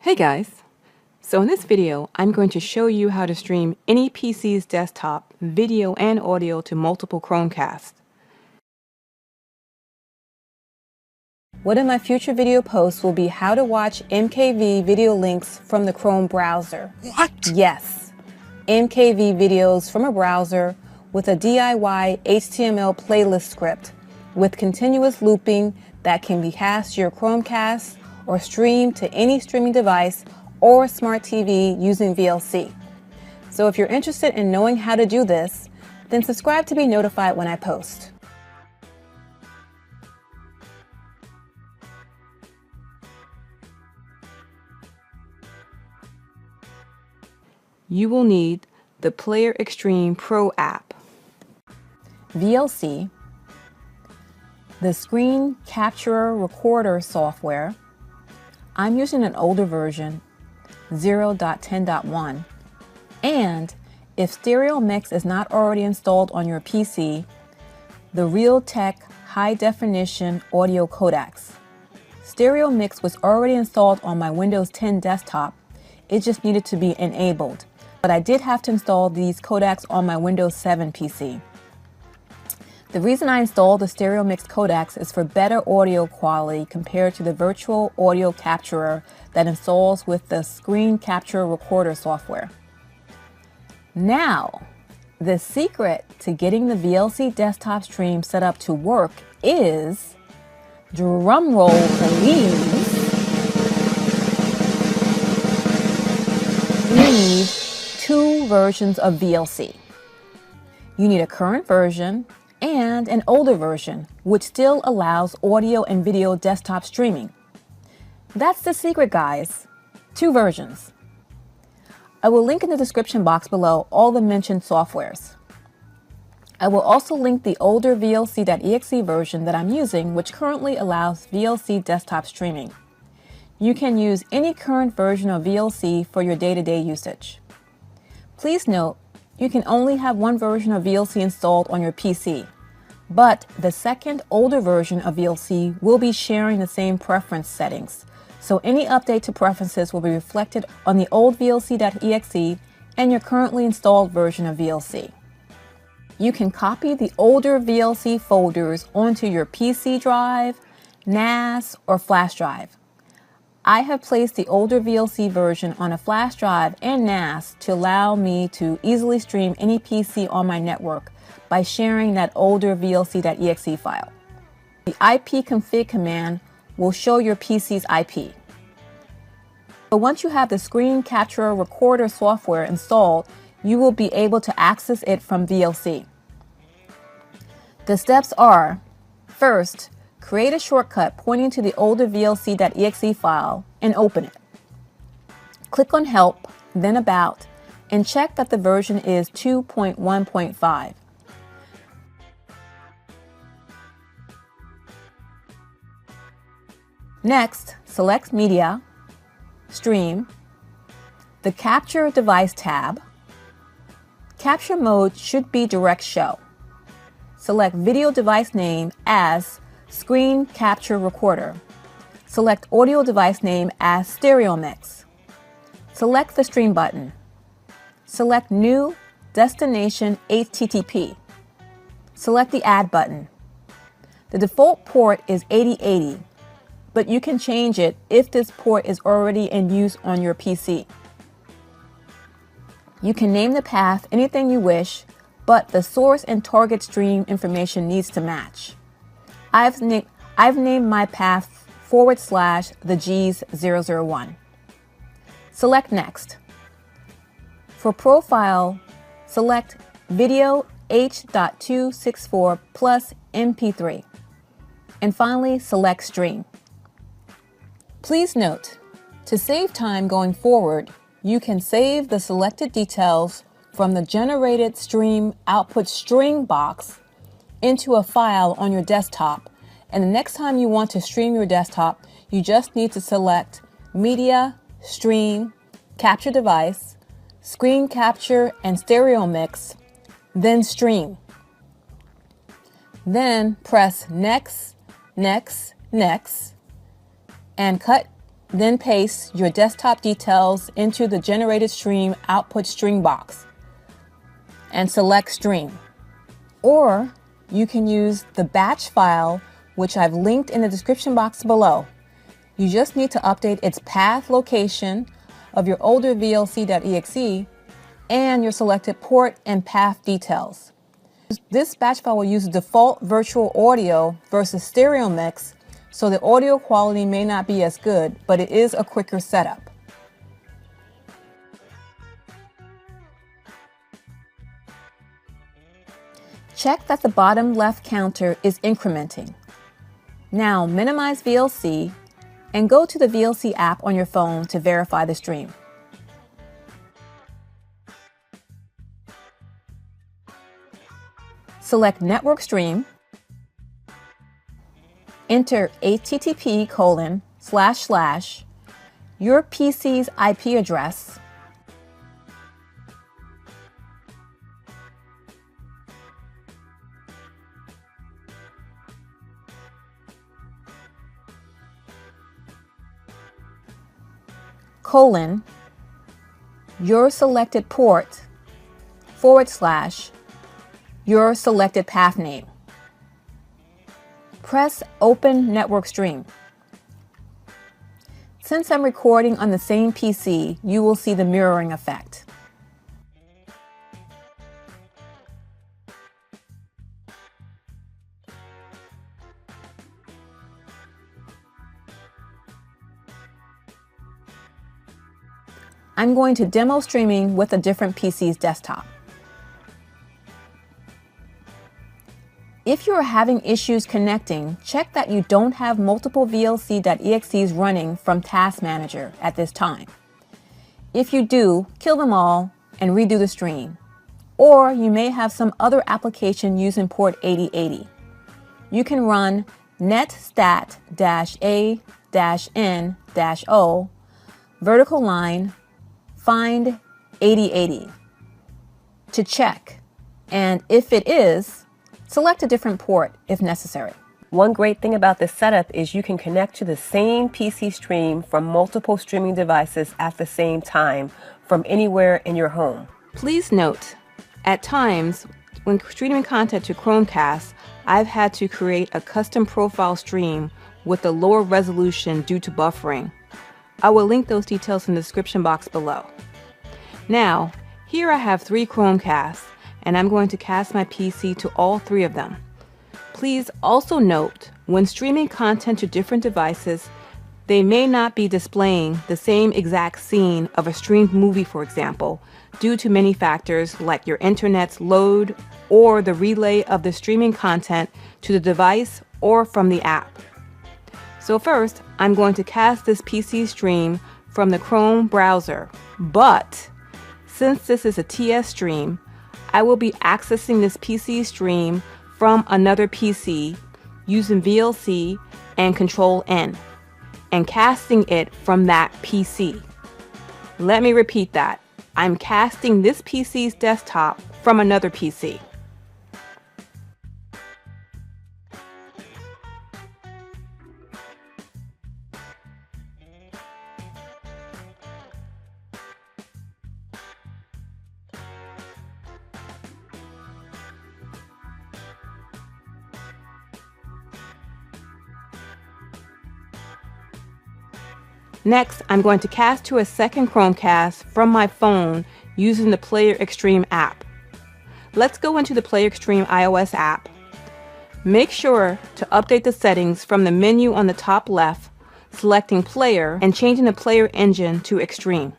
Hey guys! So in this video, I'm going to show you how to stream any PC's desktop video and audio to multiple Chromecasts. One of my future video posts will be how to watch MKV video links from the Chrome browser. What? Yes, MKV videos from a browser with a DIY HTML playlist script with continuous looping that can be cast to your Chromecast or streamed to any streaming device or smart TV using VLC. So if you're interested in knowing how to do this, then subscribe to be notified when I post. You will need the Player Extreme Pro app, VLC, the Screen Capturer Recorder software. I'm using an older version, 0.10.1, and if Stereo Mix is not already installed on your PC, the Realtek High Definition Audio Codecs. Stereo Mix was already installed on my Windows 10 desktop, it just needed to be enabled, but I did have to install these codecs on my Windows 7 PC. The reason I installed the Stereo Mix codecs is for better audio quality compared to the virtual audio capturer that installs with the Screen Capture Recorder software. Now, the secret to getting the VLC desktop stream set up to work is, drumroll please, you need two versions of VLC. You need a current version and an older version, which still allows audio and video desktop streaming. That's the secret, guys. Two versions. I will link in the description box below all the mentioned softwares. I will also link the older VLC.exe version that I'm using, which currently allows VLC desktop streaming. You can use any current version of VLC for your day-to-day usage. Please note, you can only have one version of VLC installed on your PC, but the second, older version of VLC will be sharing the same preference settings, so any update to preferences will be reflected on the old VLC.exe and your currently installed version of VLC. You can copy the older VLC folders onto your PC drive, NAS, or flash drive. I have placed the older VLC version on a flash drive and NAS to allow me to easily stream any PC on my network by sharing that older VLC.exe file. The ipconfig command will show your PC's IP. But once you have the Screen Capture Recorder software installed, you will be able to access it from VLC. The steps are, first, create a shortcut pointing to the older VLC.exe file and open it. Click on Help, then About, and check that the version is 2.1.5. Next, select Media, Stream, the Capture Device tab. Capture mode should be Direct Show. Select video device name as Screen Capture Recorder. Select audio device name as Stereo Mix. Select the Stream button. Select New Destination HTTP. Select the Add button. The default port is 8080, but you can change it if this port is already in use on your PC. You can name the path anything you wish, but the source and target stream information needs to match. I've named my path /the-Gs001. Select Next. For profile, select Video H.264 plus MP3. And finally, select Stream. Please note, to save time going forward, you can save the selected details from the generated stream output string box into a file on your desktop, and the next time you want to stream your desktop, you just need to select Media, Stream, Capture Device, Screen Capture, and Stereo Mix, then Stream. Then press Next, Next, Next, and cut Then paste your desktop details into the generated stream output string box and select Stream. Or you can use the batch file, which I've linked in the description box below. You just need to update its path location of your older VLC.exe and your selected port and path details. This batch file will use default virtual audio versus stereo mix, so the audio quality may not be as good, but it is a quicker setup. Check that the bottom left counter is incrementing. Now minimize VLC and go to the VLC app on your phone to verify the stream. Select Network Stream, enter http:// your PC's IP address, your selected port, / your selected path name. Press Open Network Stream. Since I'm recording on the same PC, you will see the mirroring effect. I'm going to demo streaming with a different PC's desktop. If you are having issues connecting, check that you don't have multiple VLC.exes running from Task Manager at this time. If you do, kill them all and redo the stream. Or you may have some other application using port 8080. You can run netstat-a-n-o vertical line find 8080 to check, and if it is, select a different port if necessary. One great thing about this setup is you can connect to the same PC stream from multiple streaming devices at the same time from anywhere in your home. Please note, at times when streaming content to Chromecast, I've had to create a custom profile stream with a lower resolution due to buffering. I will link those details in the description box below. Now, here I have 3 Chromecasts, and I'm going to cast my PC to all 3 of them. Please also note, when streaming content to different devices, they may not be displaying the same exact scene of a streamed movie, for example, due to many factors like your internet's load or the relay of the streaming content to the device or from the app. So first, I'm going to cast this PC stream from the Chrome browser, but since this is a TS stream, I will be accessing this PC stream from another PC using VLC and Control-N and casting it from that PC. Let me repeat that. I'm casting this PC's desktop from another PC. Next, I'm going to cast to a second Chromecast from my phone using the Player Extreme app. Let's go into the Player Extreme iOS app. Make sure to update the settings from the menu on the top left, selecting Player and changing the player engine to Extreme.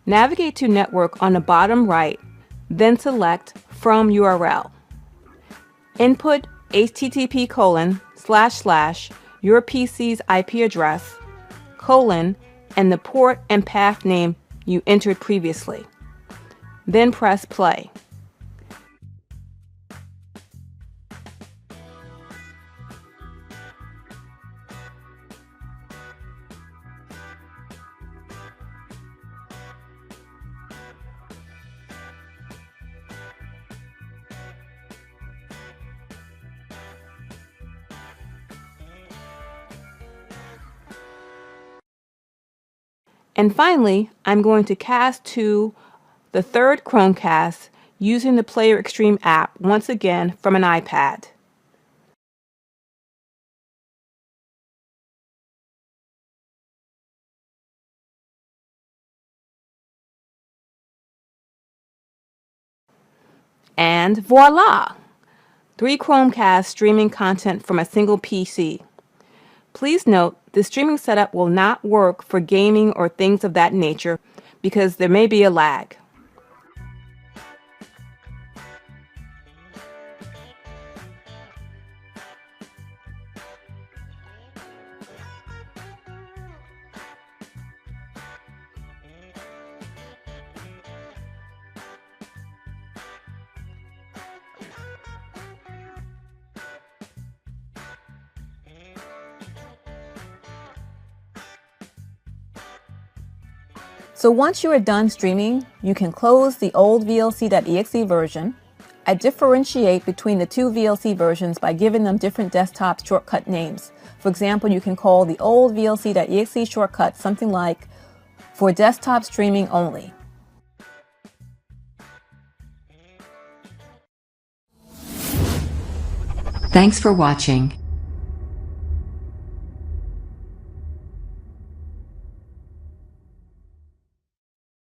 Navigate to Network on the bottom right, then select From URL. Input http:// your PC's IP address, and the port and path name you entered previously. Then press play. And finally, I'm going to cast to the third Chromecast using the Player Extreme app once again from an iPad. And voila! 3 Chromecasts streaming content from a single PC. Please note, this streaming setup will not work for gaming or things of that nature because there may be a lag. So once you are done streaming, you can close the old VLC.exe version. I differentiate between the two VLC versions by giving them different desktop shortcut names. For example, you can call the old VLC.exe shortcut something like for desktop streaming only. Thanks for watching.